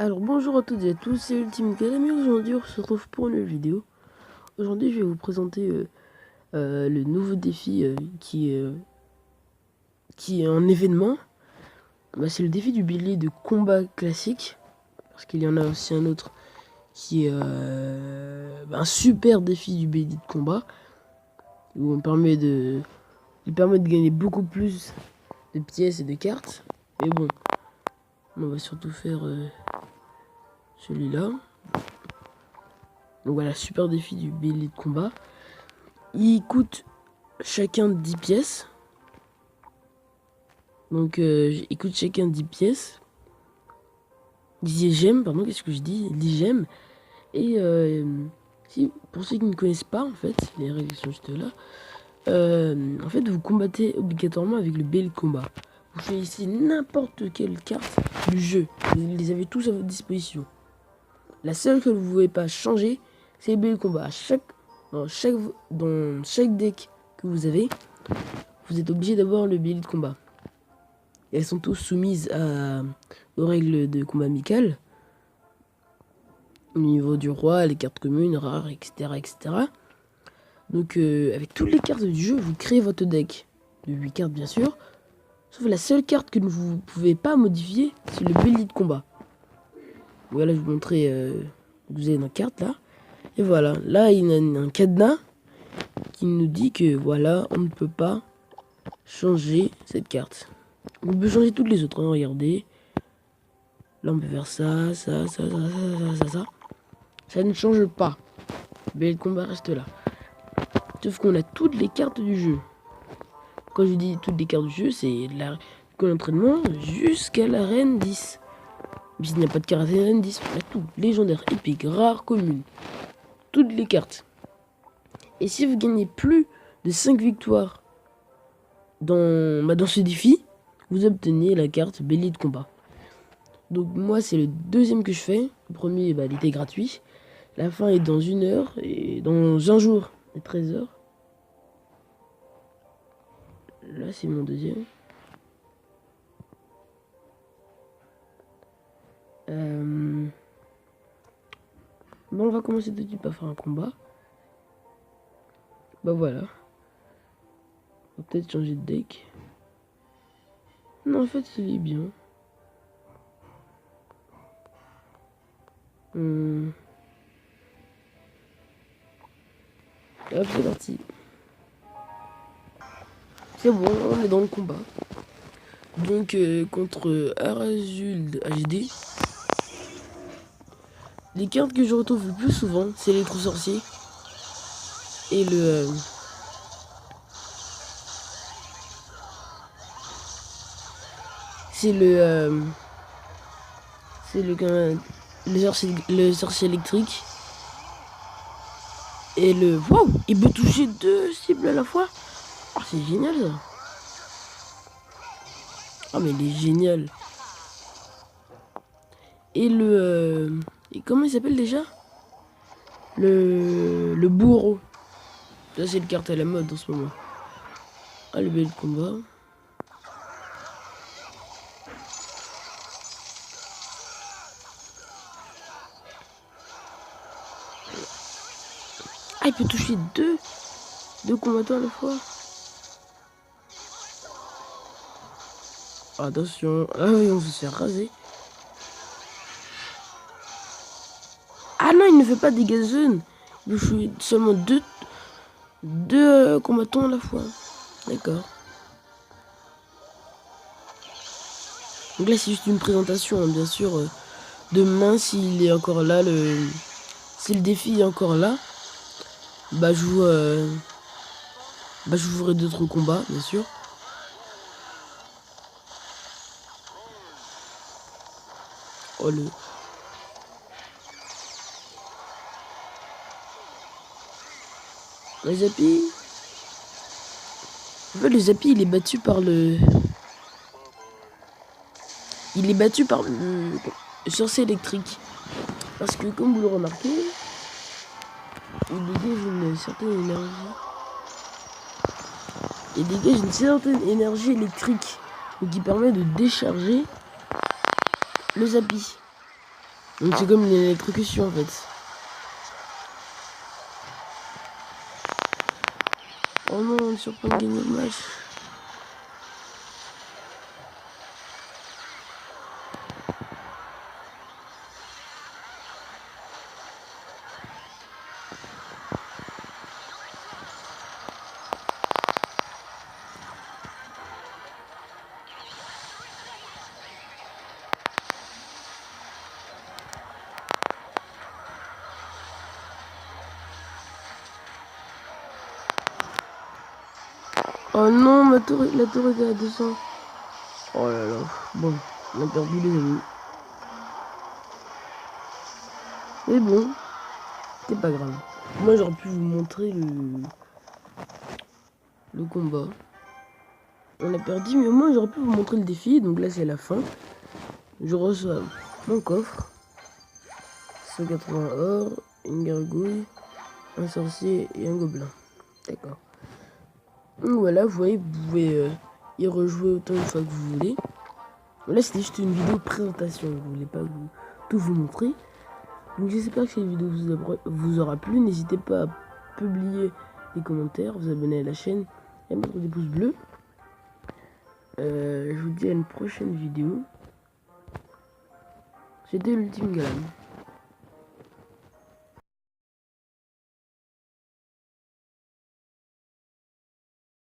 Alors bonjour à toutes et à tous, c'est Ultime Academy. Aujourd'hui on se retrouve pour une nouvelle vidéo. Aujourd'hui je vais vous présenter le nouveau défi qui est un événement. C'est le défi du bélier de combat classique. Parce qu'il y en a aussi un autre qui est un super défi du bélier de combat. Où il permet de gagner beaucoup plus de pièces et de cartes. Mais bon, on va surtout faire celui-là. Donc voilà, super défi du bélier de combat. Il coûte chacun 10 pièces. Donc il coûte chacun 10 pièces. 10 gemmes, pardon, qu'est-ce que je dis? 10 gemmes. Et pour ceux qui ne connaissent pas, en fait, les règles sont juste là. En fait, vous combattez obligatoirement avec le bélier de combat. Vous choisissez n'importe quelle carte du jeu. Vous les avez tous à votre disposition. La seule que vous ne pouvez pas changer, c'est le bélier de combat. Dans chaque deck que vous avez, vous êtes obligé d'avoir le bélier de combat. Et elles sont tous soumises aux règles de combat amical. Au niveau du roi, les cartes communes, rares, etc. etc. Donc avec toutes les cartes du jeu, vous créez votre deck. De 8 cartes bien sûr. Sauf la seule carte que vous ne pouvez pas modifier, c'est le bélier de combat. Voilà, je vous montrer. Vous avez une carte là. Et voilà, là il y a un cadenas qui nous dit que voilà, on ne peut pas changer cette carte. On peut changer toutes les autres, hein, regardez. Là on peut faire ça. Ça ne change pas. Mais le combat reste là. Sauf qu'on a toutes les cartes du jeu. Quand je dis toutes les cartes du jeu, c'est l'entraînement jusqu'à l'arène 10. Mais s'il n'y a pas de carte à l'arène 10, on a tout. Légendaire, épique, rare, commune. Toutes les cartes. Et si vous gagnez plus de 5 victoires dans ce défi, vous obtenez la carte bélier de combat. Donc moi c'est le deuxième que je fais. Le premier il était gratuit. La fin est dans 1 heure et dans un jour et 13 heures. Là c'est mon deuxième. Bon, on va commencer tout de suite par faire un combat. Bah voilà. On va peut-être changer de deck. Non en fait c'est bien. Hop, c'est parti. C'est bon, on est dans le combat. Donc, contre Arazul HD, les cartes que je retrouve le plus souvent, c'est l'électro-sorcier et le... c'est le sorcier électrique. Et le... Waouh, il peut toucher 2 cibles à la fois. Oh, c'est génial ça. Ah mais il est génial. Et le... Et comment il s'appelle déjà? Le bourreau. Ça c'est une carte à la mode en ce moment. Ah le bel combat. Ah il peut toucher deux combattants à la fois. Attention. Ah oui, on se fait raser. Ah non, il ne fait pas des gazeuses. Il joue seulement deux combattants à la fois. D'accord. Donc là, c'est juste une présentation, hein, bien sûr. Demain, s'il est encore là, si le défi est encore là, bah je jouerai d'autres combats, bien sûr. Oh le... Les Zappi. En fait, le Zappi, il est battu par le... Il est battu par le sorcier électrique. Parce que, comme vous le remarquez, il dégage une certaine énergie. Il dégage une certaine énergie électrique. Qui permet de décharger le Zappi. Donc c'est comme l'électrocution en fait. Oh non, on est sur le point de gagner le match. Oh non, la tour était à 200. Oh là là. Bon, on a perdu les amis. Mais bon, c'est pas grave. Moi j'aurais pu vous montrer le combat. On a perdu, mais au moins j'aurais pu vous montrer le défi. Donc là c'est la fin. Je reçois mon coffre. 180 or, une gargouille, un sorcier et un gobelin. D'accord. Donc voilà, vous voyez, vous pouvez y rejouer autant de fois que vous voulez. Là c'était juste une vidéo de présentation, je voulais pas tout vous montrer. Donc j'espère que cette vidéo vous aura plu. N'hésitez pas à publier des commentaires, vous abonner à la chaîne et à mettre des pouces bleus. Je vous dis à une prochaine vidéo. C'était l'Ultime Galam.